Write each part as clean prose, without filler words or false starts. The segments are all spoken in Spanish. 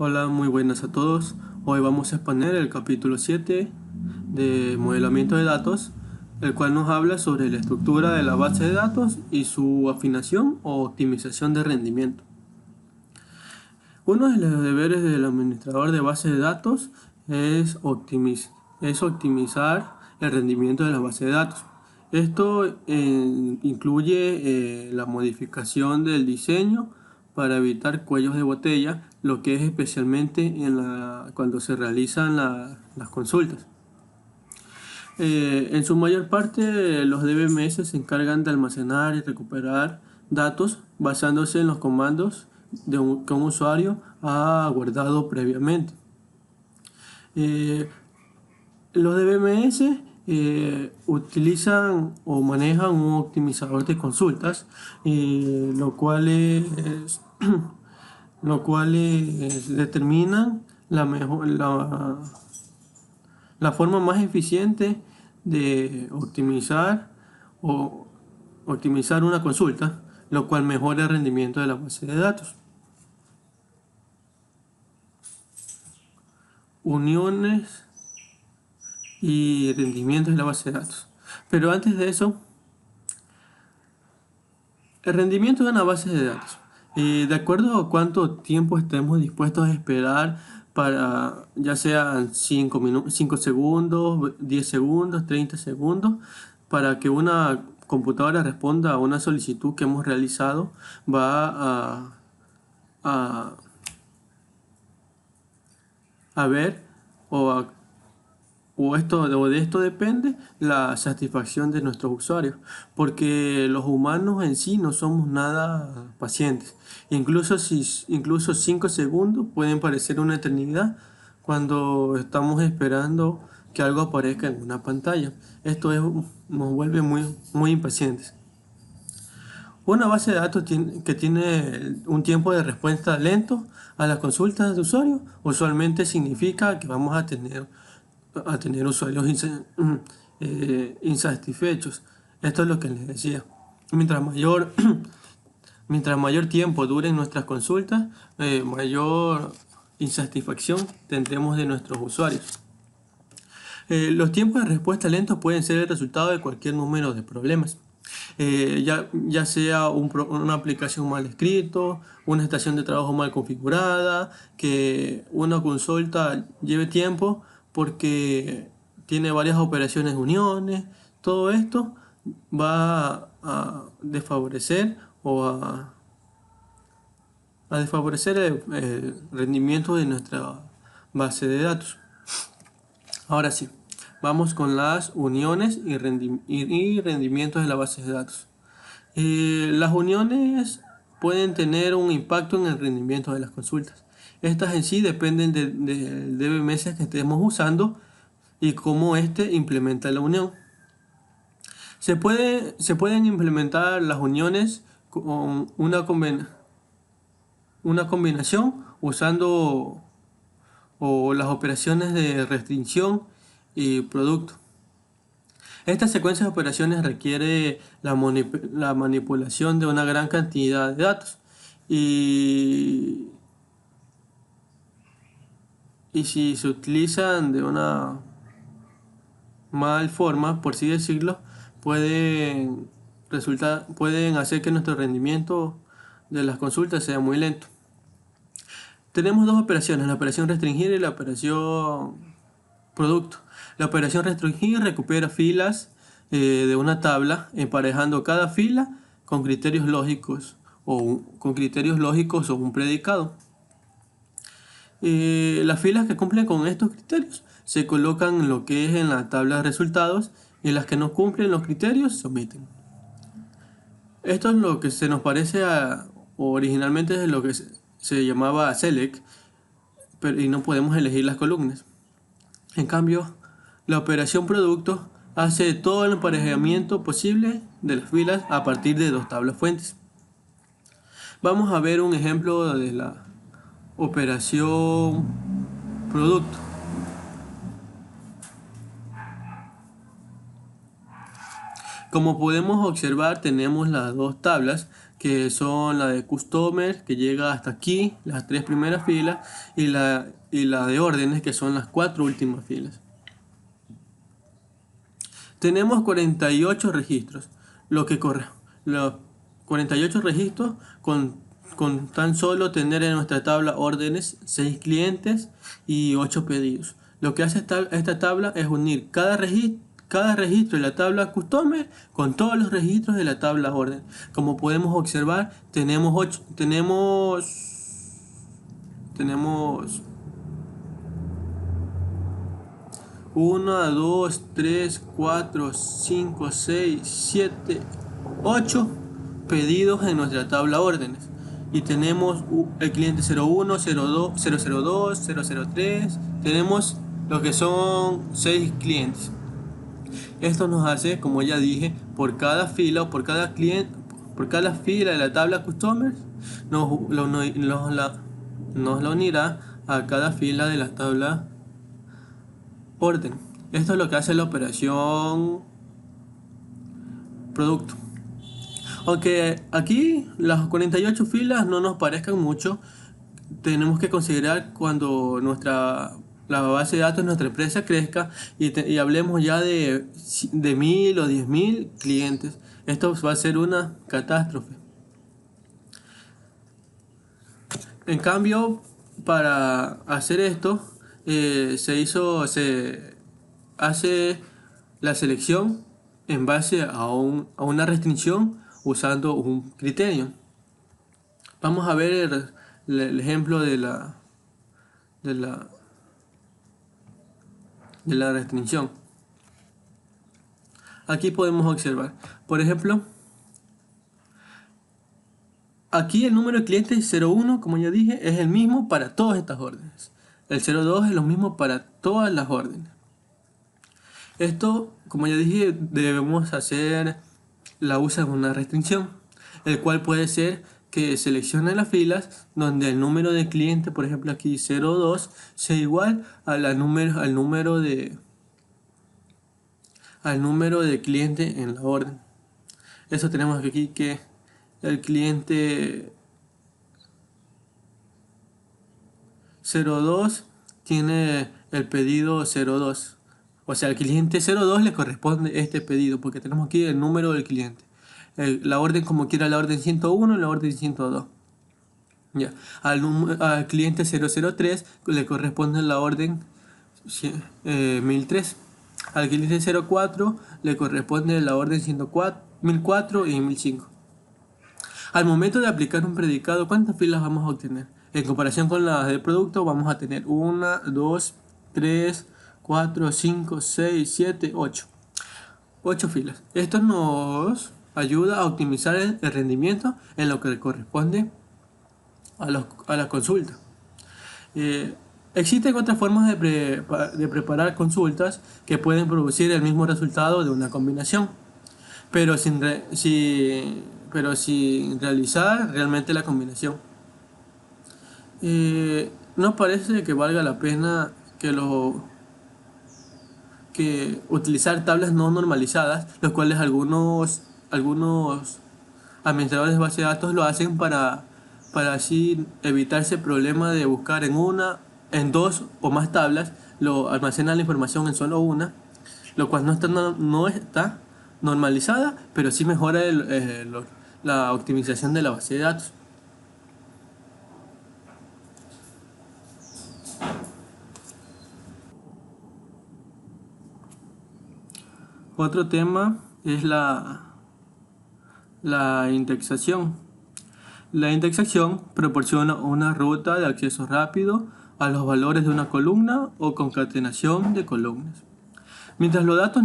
Hola, muy buenas a todos. Hoy vamos a exponer el capítulo 7 de modelamiento de datos, el cual nos habla sobre la estructura de la base de datos y su afinación o optimización de rendimiento. Uno de los deberes del administrador de base de datos es optimizar el rendimiento de la base de datos. Esto incluye la modificación del diseño para evitar cuellos de botella, lo que es especialmente cuando se realizan las consultas. En su mayor parte, los DBMS se encargan de almacenar y recuperar datos basándose en los comandos que un usuario ha guardado previamente. Eh, los DBMS utilizan o manejan un optimizador de consultas, lo cual determinan la forma más eficiente de optimizar una consulta, lo cual mejora el rendimiento de la base de datos. Uniones y rendimientos de la base de datos. Pero antes de eso, el rendimiento de una base de datos. De acuerdo a cuánto tiempo estemos dispuestos a esperar para, ya sean 5 segundos, 10 segundos, 30 segundos, para que una computadora responda a una solicitud que hemos realizado, va a, a ver o de esto depende la satisfacción de nuestros usuarios, porque los humanos en sí no somos nada pacientes. Incluso 5 segundos pueden parecer una eternidad cuando estamos esperando que algo aparezca en una pantalla. Nos vuelve muy impacientes. Una base de datos que tiene un tiempo de respuesta lento a las consultas de usuarios usualmente significa que vamos a tener usuarios insatisfechos. Esto es lo que les decía. Mientras mayor, mientras mayor tiempo duren nuestras consultas, mayor insatisfacción tendremos de nuestros usuarios. Los tiempos de respuesta lentos pueden ser el resultado de cualquier número de problemas. Ya sea una aplicación mal escrito, una estación de trabajo mal configurada, que una consulta lleve tiempo porque tiene varias operaciones de uniones. Todo esto va a desfavorecer a desfavorecer el rendimiento de nuestra base de datos. Ahora sí, vamos con las uniones y rendimientos de la base de datos. Las uniones pueden tener un impacto en el rendimiento de las consultas. Estas en sí dependen del DBMS que estemos usando y cómo éste implementa la unión. Se pueden implementar las uniones con una combinación usando las operaciones de restricción y producto. Esta secuencia de operaciones requiere la manipulación de una gran cantidad de datos y si se utilizan de una mal forma, por así decirlo, pueden hacer que nuestro rendimiento de las consultas sea muy lento. Tenemos dos operaciones, la operación restringir y la operación producto. La operación restringir recupera filas de una tabla, emparejando cada fila con criterios lógicos o un predicado. Las filas que cumplen con estos criterios se colocan en lo que es en la tabla de resultados, y las que no cumplen los criterios se omiten. Esto es lo que se nos parece originalmente es lo que se llamaba select, y no podemos elegir las columnas. En cambio, la operación producto hace todo el emparejamiento posible de las filas a partir de dos tablas fuentes. Vamos a ver un ejemplo de la operación producto. Como podemos observar, tenemos las dos tablas que son la de Customer, que llega hasta aquí, las tres primeras filas, y la de órdenes, que son las cuatro últimas filas. Tenemos 48 registros, lo que corre. Los 48 registros con tan solo tener en nuestra tabla órdenes, 6 clientes y 8 pedidos. Lo que hace esta tabla es unir cada registro de la tabla Customer con todos los registros de la tabla orden. Como podemos observar, tenemos 1, 2, 3, 4, 5, 6, 7, 8 pedidos en nuestra tabla órdenes. Y tenemos el cliente 01, 02, 002, 003. Tenemos lo que son 6 clientes. Esto nos hace, como ya dije, por cada fila o por cada cliente, por cada fila de la tabla Customers, nos la unirá a cada fila de la tabla orden. Esto es lo que hace la operación producto. Aunque aquí las 48 filas no nos parezcan mucho, tenemos que considerar cuando la base de datos de nuestra empresa crezca y hablemos ya de 1000 o 10.000 clientes. Esto va a ser una catástrofe. En cambio, para hacer esto, se hace la selección en base a una restricción usando un criterio. Vamos a ver el ejemplo de la restricción. Aquí podemos observar, por ejemplo, aquí el número de clientes 01, como ya dije, es el mismo para todas estas órdenes. El 02 es lo mismo para todas las órdenes. Esto, como ya dije, debemos hacer la usa de una restricción, el cual puede ser que seleccione las filas donde el número de clientes, por ejemplo aquí 02, sea igual al número de cliente en la orden. Eso tenemos aquí que el cliente 02 tiene el pedido 02. O sea, al cliente 02 le corresponde este pedido, porque tenemos aquí el número del cliente. La orden como quiera, la orden 101 y la orden 102. Ya. Al cliente 003 le corresponde la orden 1003. Al cliente 04 le corresponde la orden 104, 1004 y 1005. Al momento de aplicar un predicado, ¿cuántas filas vamos a obtener? En comparación con las del producto, vamos a tener 1, 2, 3, 4, 5, 6, 7, 8. 8 filas. Esto nos ayuda a optimizar el rendimiento en lo que corresponde a la consulta. Existen otras formas de preparar consultas que pueden producir el mismo resultado de una combinación, pero sin realizar realmente la combinación. No parece que valga la pena que utilizar tablas no normalizadas, los cuales algunos administradores de base de datos lo hacen para así evitarse el problema de buscar en dos o más tablas, almacenan la información en solo una, lo cual no está normalizada, pero sí mejora la optimización de la base de datos. Otro tema es la indexación. La indexación proporciona una ruta de acceso rápido a los valores de una columna o concatenación de columnas. Mientras los datos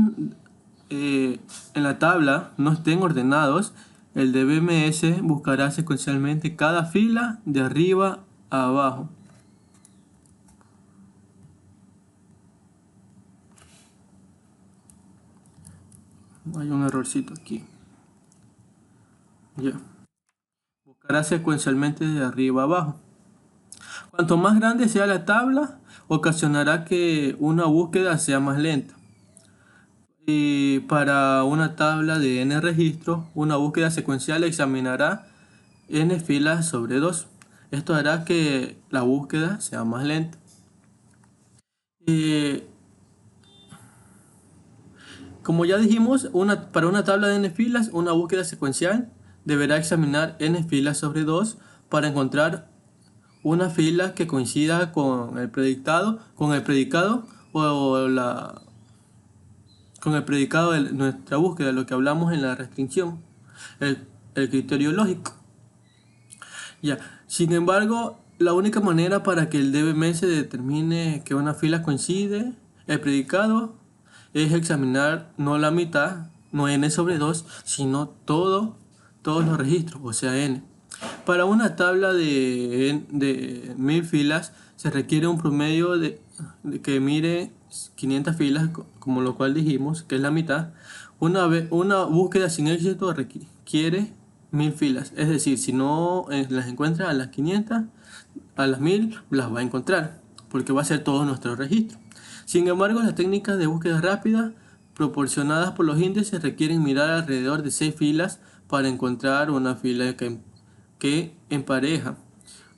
en la tabla no estén ordenados, el DBMS buscará secuencialmente cada fila de arriba a abajo. Hay un errorcito aquí. Ya. Buscará secuencialmente de arriba a abajo. Cuanto más grande sea la tabla, ocasionará que una búsqueda sea más lenta. Y para una tabla de n registros, una búsqueda secuencial examinará n filas sobre 2. Esto hará que la búsqueda sea más lenta. Eh, Como ya dijimos, para una tabla de n filas, una búsqueda secuencial deberá examinar n filas sobre 2 para encontrar una fila que coincida con el predicado o con el predicado de nuestra búsqueda, lo que hablamos en la restricción, el, el criterio lógico. Ya. Sin embargo, la única manera para que el DBMS determine que una fila coincide el predicado es examinar no la mitad, no n sobre 2, sino todos los registros, o sea, n. Para una tabla de 1000 filas se requiere un promedio de que mire 500 filas, como lo cual dijimos, que es la mitad. Una búsqueda sin éxito requiere 1000 filas, es decir, si no las encuentra a las 500, a las 1000 las va a encontrar, porque va a ser todo nuestro registro. Sin embargo, las técnicas de búsqueda rápida proporcionadas por los índices requieren mirar alrededor de 6 filas para encontrar una fila que empareja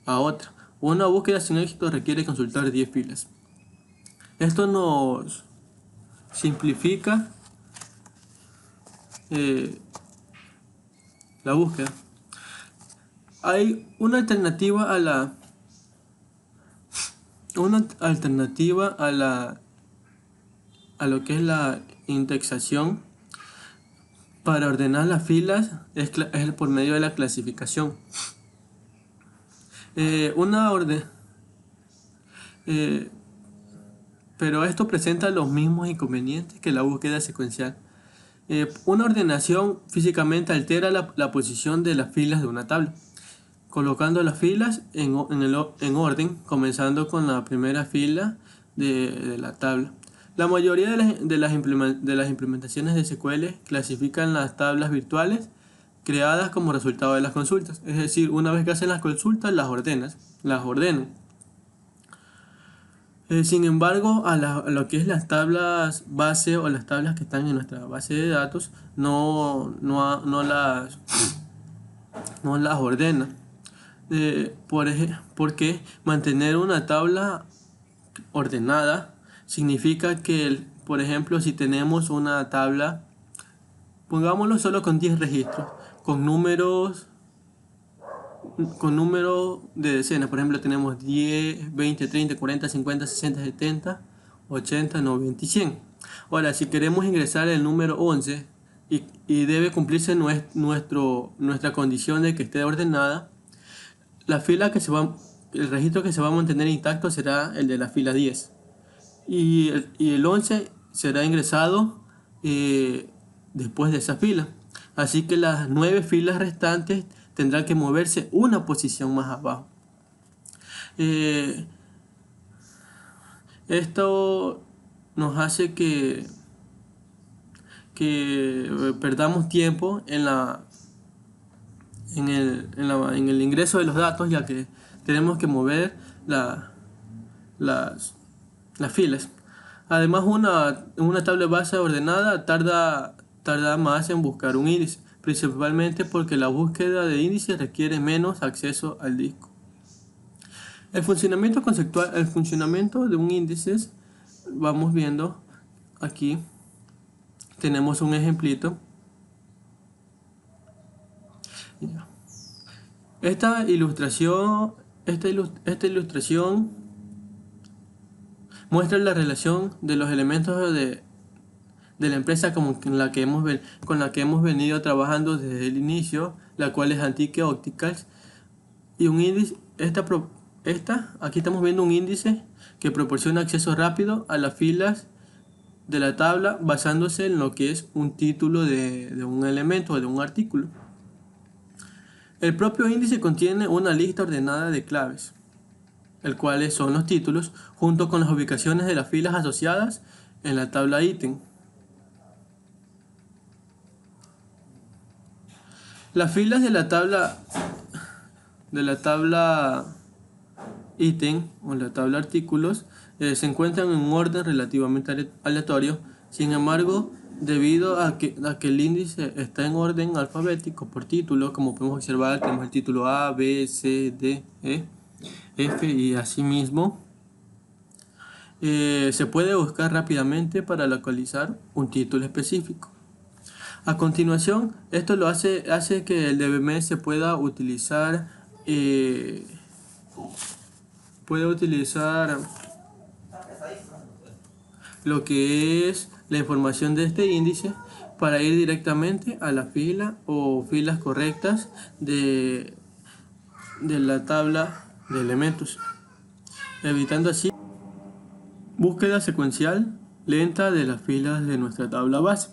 a otra. Una búsqueda sin éxito requiere consultar 10 filas. Esto nos simplifica la búsqueda. Hay una alternativa a lo que es la indexación para ordenar las filas es por medio de la clasificación. Pero esto presenta los mismos inconvenientes que la búsqueda secuencial. Una ordenación físicamente altera la posición de las filas de una tabla, colocando las filas en orden, comenzando con la primera fila de la tabla. La mayoría de las implementaciones de SQL clasifican las tablas virtuales creadas como resultado de las consultas. Es decir, una vez que hacen las consultas, las ordenan. Sin embargo, a lo que es las tablas base o las tablas que están en nuestra base de datos, no las ordena. Porque mantener una tabla ordenada significa que, por ejemplo, si tenemos una tabla, pongámoslo solo con 10 registros, con número de decenas. Por ejemplo, tenemos 10, 20, 30, 40, 50, 60, 70, 80, 90 y 100. Ahora, si queremos ingresar el número 11 y debe cumplirse nuestra condición de que esté ordenada, el registro que se va a mantener intacto será el de la fila 10. Y el 11 será ingresado después de esa fila. Así que las 9 filas restantes tendrán que moverse una posición más abajo. Esto nos hace que perdamos tiempo en el ingreso de los datos, ya que tenemos que mover las filas. Además, una tabla base ordenada tarda más en buscar un índice, principalmente porque la búsqueda de índices requiere menos acceso al disco. El funcionamiento conceptual, el funcionamiento de un índice, vamos viendo aquí. Tenemos un ejemplito. Esta ilustración muestra la relación de los elementos de la empresa con la que hemos venido trabajando desde el inicio, la cual es Antique Opticals, y un índice. Aquí estamos viendo un índice que proporciona acceso rápido a las filas de la tabla basándose en lo que es un título de un elemento o de un artículo. El propio índice contiene una lista ordenada de claves, el cual son los títulos, junto con las ubicaciones de las filas asociadas en la tabla ítem. Las filas de la tabla ítem o la tabla artículos se encuentran en un orden relativamente aleatorio. Sin embargo, debido a que el índice está en orden alfabético por título, como podemos observar, tenemos el título A, B, C, D, E, F y así mismo. Se puede buscar rápidamente para localizar un título específico. A continuación, esto hace que el DBMS pueda utilizar lo que es la información de este índice para ir directamente a la fila o filas correctas de la tabla de elementos, evitando así búsqueda secuencial lenta de las filas de nuestra tabla base.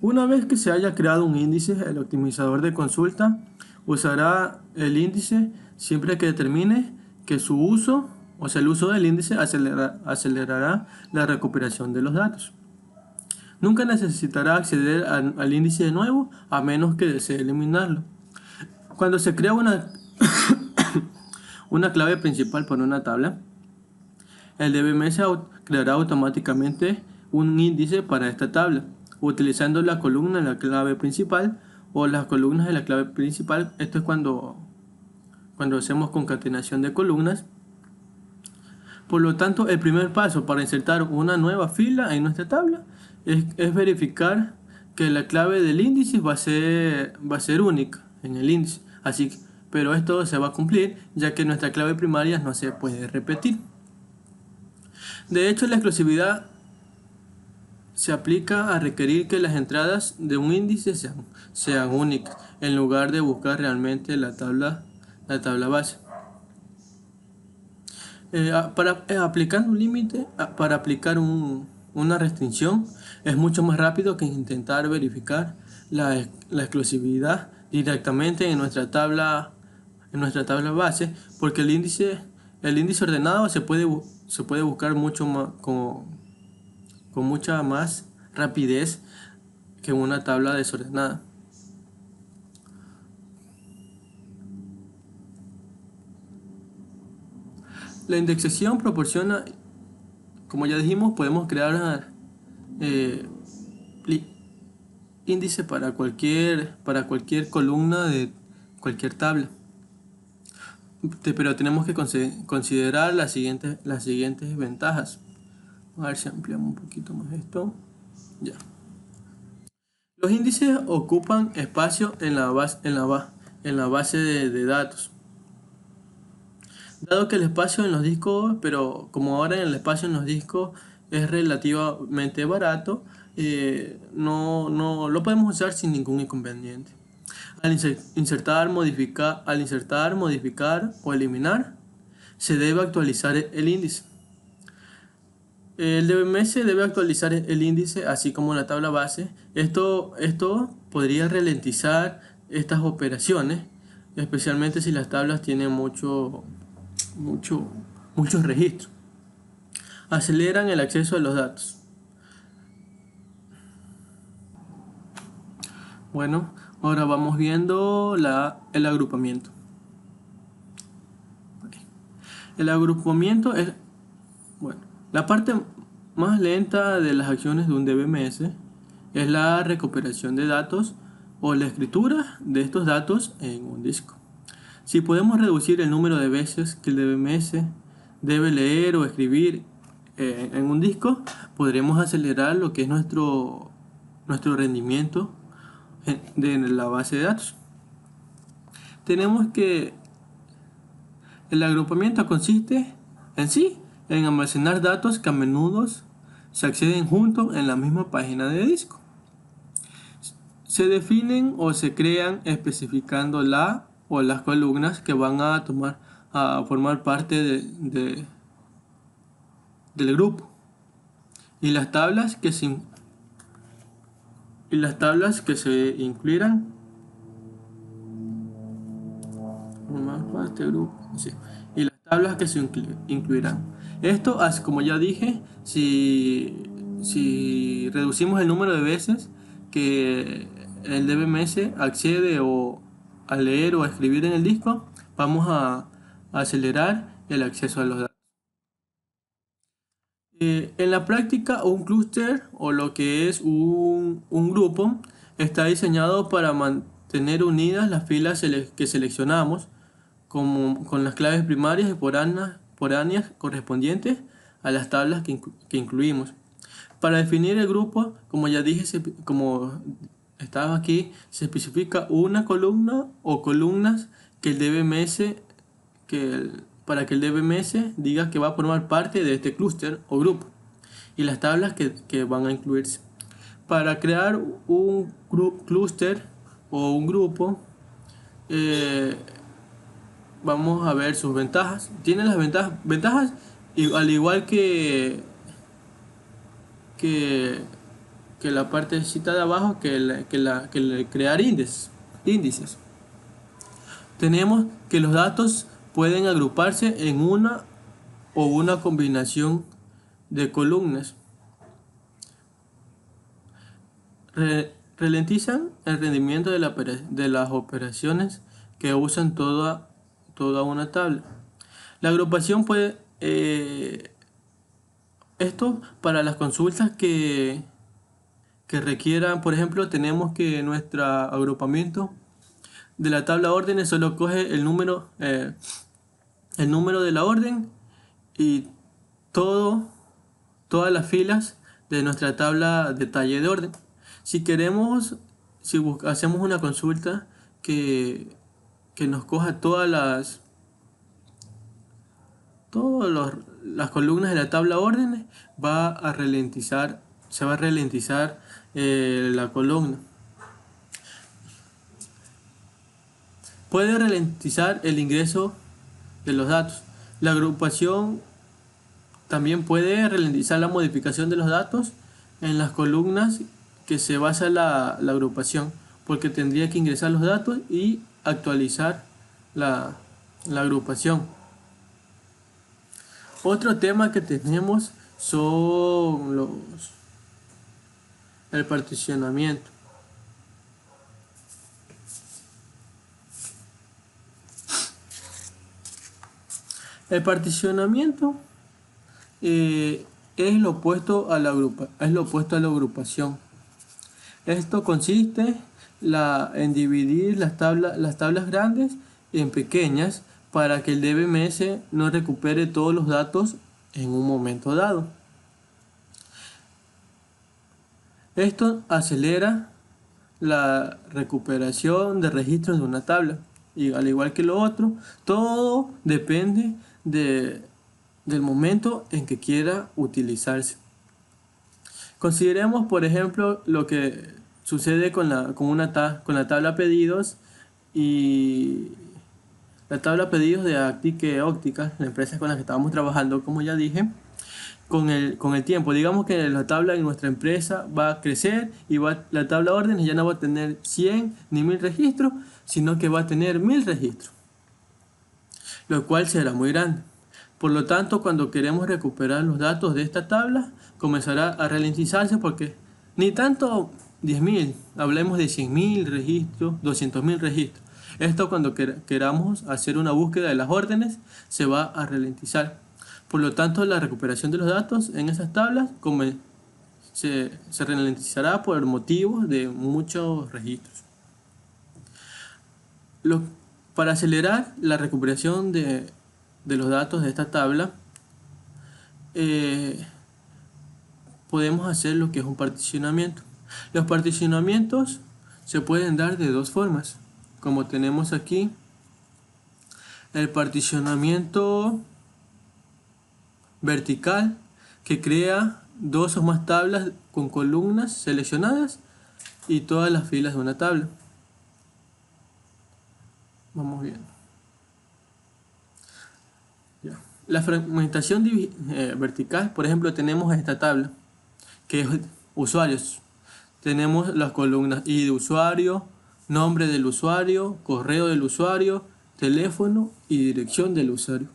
Una vez que se haya creado un índice, el optimizador de consulta usará el índice siempre que determine que su uso, o sea, el uso del índice acelerará la recuperación de los datos. Nunca necesitará acceder al índice de nuevo a menos que desee eliminarlo. Cuando se crea una clave principal para una tabla, el DBMS creará automáticamente un índice para esta tabla, utilizando la columna de la clave principal o las columnas de la clave principal. Esto es cuando hacemos concatenación de columnas. Por lo tanto, el primer paso para insertar una nueva fila en nuestra tabla es verificar que la clave del índice va a ser única en el índice. Pero esto se va a cumplir ya que nuestra clave primaria no se puede repetir. De hecho, la exclusividad se aplica a requerir que las entradas de un índice sean únicas, en lugar de buscar realmente la tabla base. Aplicando un límite, para aplicar una restricción, es mucho más rápido que intentar verificar la exclusividad directamente en nuestra tabla base, porque el índice ordenado se puede buscar mucho más, con mucha más rapidez que una tabla desordenada. La indexación proporciona, como ya dijimos, podemos crear índice para cualquier columna de cualquier tabla. Pero tenemos que considerar las siguientes ventajas. A ver si ampliamos un poquito más esto. Ya. Los índices ocupan espacio en la base de datos. Dado que el espacio en los discos, pero como ahora el espacio en los discos es relativamente barato, no lo podemos usar sin ningún inconveniente. Al insertar, modificar o eliminar, se debe actualizar el índice. El DBMS debe actualizar el índice así como la tabla base. Esto podría ralentizar estas operaciones, especialmente si las tablas tienen muchos registros. Aceleran el acceso a los datos. Bueno, ahora vamos viendo el agrupamiento. El agrupamiento es, bueno, la parte más lenta de las acciones de un DBMS es la recuperación de datos o la escritura de estos datos en un disco. Si podemos reducir el número de veces que el DBMS debe leer o escribir en un disco, podremos acelerar lo que es nuestro rendimiento de la base de datos. Tenemos que el agrupamiento consiste en almacenar datos que a menudo se acceden juntos en la misma página de disco. Se definen o se crean especificando la o las columnas que van a formar parte del grupo y las tablas que se incluirán y las tablas que se incluirán. Esto, como ya dije, si reducimos el número de veces que el DBMS accede a leer o a escribir en el disco, vamos a acelerar el acceso a los datos. En la práctica, un clúster o lo que es un grupo está diseñado para mantener unidas las filas que seleccionamos como, con las claves primarias y foráneas correspondientes a las tablas que incluimos. Para definir el grupo, como ya dije, como estaba aquí, se especifica una columna o columnas que el DBMS, para que el DBMS diga que va a formar parte de este clúster o grupo y las tablas que van a incluirse. Para crear un clúster o un grupo, eh, vamos a ver sus ventajas. Tiene las ventajas y al igual que, que la partecita de abajo, que el crear índices. Tenemos que los datos pueden agruparse en una o una combinación de columnas. Ralentizan el rendimiento de las operaciones que usan toda una tabla. La agrupación puede, esto para las consultas que requieran, por ejemplo, tenemos que nuestro agrupamiento de la tabla órdenes solo coge el número de la orden y todas las filas de nuestra tabla detalle de orden. Si queremos, hacemos una consulta que nos coja las columnas de la tabla órdenes, se va a ralentizar la columna. Puede ralentizar el ingreso de los datos. La agrupación también puede ralentizar la modificación de los datos en las columnas que se basa la agrupación, porque tendría que ingresar los datos y actualizar la agrupación. Otro tema que tenemos son el particionamiento. El particionamiento es lo opuesto a la agrupación. Esto consiste en dividir las tablas grandes en pequeñas para que el DBMS no recupere todos los datos en un momento dado. Esto acelera la recuperación de registros de una tabla. Y al igual que lo otro, todo depende del momento en que quiera utilizarse. Consideremos, por ejemplo, lo que sucede con la tabla pedidos y la tabla pedidos de Actique Óptica, la empresa con la que estábamos trabajando, como ya dije, con el tiempo. Digamos que la tabla en nuestra empresa va a crecer y la tabla órdenes ya no va a tener 100 ni 1000 registros, sino que va a tener 1000 registros, lo cual será muy grande. Por lo tanto, cuando queremos recuperar los datos de esta tabla, comenzará a ralentizarse porque ni tanto 10.000, hablemos de 100.000 registros, 200.000 registros. Esto cuando queramos hacer una búsqueda de las órdenes se va a ralentizar. Por lo tanto, la recuperación de los datos en esas tablas se ralentizará por motivos de muchos registros. Para acelerar la recuperación de los datos de esta tabla, podemos hacer lo que es un particionamiento. Los particionamientos se pueden dar de dos formas, como tenemos aquí el particionamiento vertical, que crea dos o más tablas con columnas seleccionadas y todas las filas de una tabla. Vamos bien. Ya. La fragmentación vertical, por ejemplo, tenemos esta tabla, que es usuarios. Tenemos las columnas ID de usuario, nombre del usuario, correo del usuario, teléfono y dirección del usuario.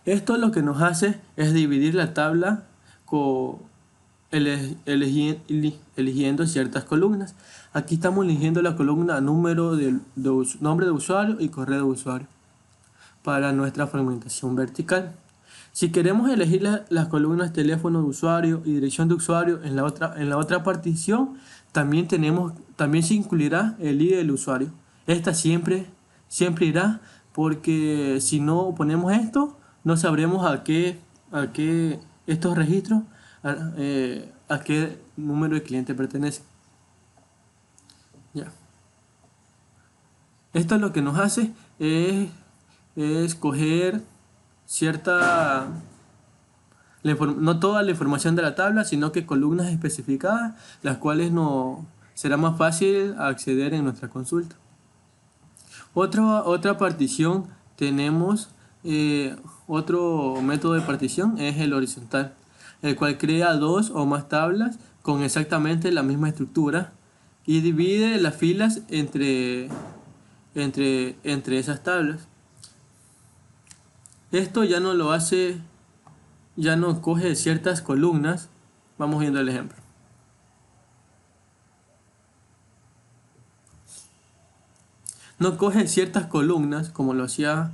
Esto lo que nos hace es dividir la tabla eligiendo ciertas columnas. Aquí estamos eligiendo la columna nombre de usuario y correo de usuario para nuestra fragmentación vertical. Si queremos elegir las columnas teléfono de usuario y dirección de usuario en la otra partición, también se incluirá el ID del usuario. Esta siempre irá, porque si no ponemos esto, no sabremos a qué estos registros, a qué número de cliente pertenece. Ya. Esto lo que nos hace es coger cierta, no toda la información de la tabla, sino que columnas especificadas, las cuales no será más fácil acceder en nuestra consulta. Otra partición tenemos, otro método de partición es el horizontal, el cual crea dos o más tablas con exactamente la misma estructura y divide las filas entre esas tablas. Esto ya no lo hace, ya no coge ciertas columnas. Vamos viendo el ejemplo. No coge ciertas columnas como lo hacía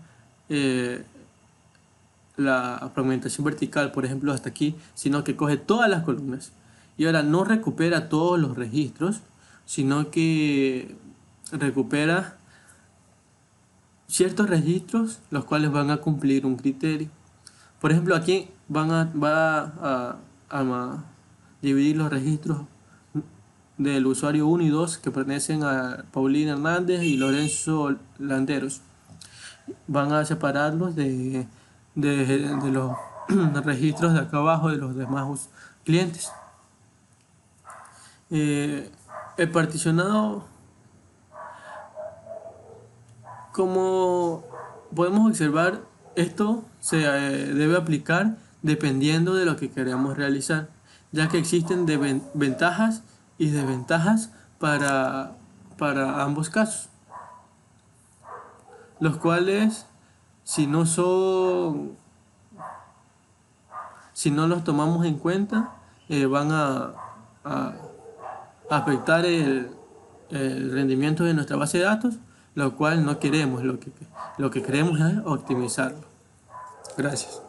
la fragmentación vertical, por ejemplo, hasta aquí, sino que coge todas las columnas. Y ahora no recupera todos los registros, sino que recupera ciertos registros los cuales van a cumplir un criterio. Por ejemplo, aquí va a dividir los registros del usuario 1 y 2 que pertenecen a Paulina Hernández y Lorenzo Landeros. Van a separarlos de los registros de acá abajo de los demás clientes. El particionado, como podemos observar, esto se debe aplicar dependiendo de lo que queramos realizar, ya que existen ventajas y desventajas para ambos casos, los cuales si no los tomamos en cuenta, van a afectar el rendimiento de nuestra base de datos, lo cual no queremos. Lo que queremos es optimizarlo. Gracias.